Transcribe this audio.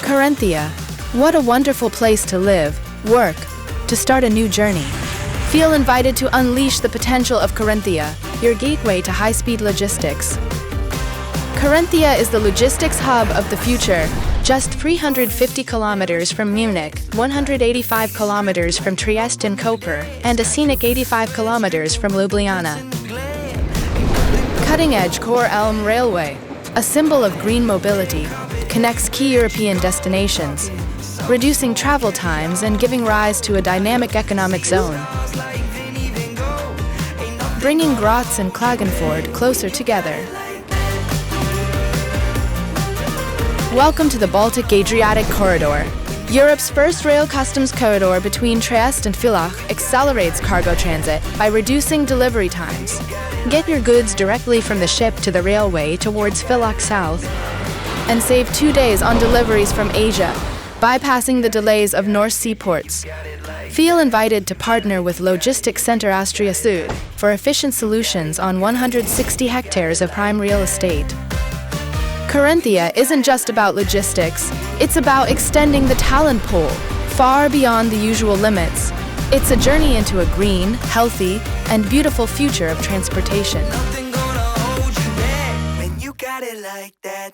Carinthia. What a wonderful place to live, work, to start a new journey. Feel invited to unleash the potential of Carinthia, your gateway to high-speed logistics. Carinthia is the logistics hub of the future, just 350 kilometers from Munich, 185 kilometers from Trieste and Koper, and a scenic 85 kilometers from Ljubljana. Cutting-edge Core Elm Railway, a symbol of green mobility, connects key European destinations, reducing travel times and giving rise to a dynamic economic zone. Bringing Graz and Klagenfurt closer together. Welcome to the Baltic-Adriatic Corridor. Europe's first rail customs corridor between Trieste and Villach accelerates cargo transit by reducing delivery times. Get your goods directly from the ship to the railway towards Villach South, and save 2 days on deliveries from Asia, bypassing the delays of North Sea ports. Feel invited to partner with Logistics Center Austria Süd for efficient solutions on 160 hectares of prime real estate. Carinthia isn't just about logistics, it's about extending the talent pool far beyond the usual limits. It's a journey into a green, healthy, and beautiful future of transportation. Nothing gonna hold you back when you got it like that.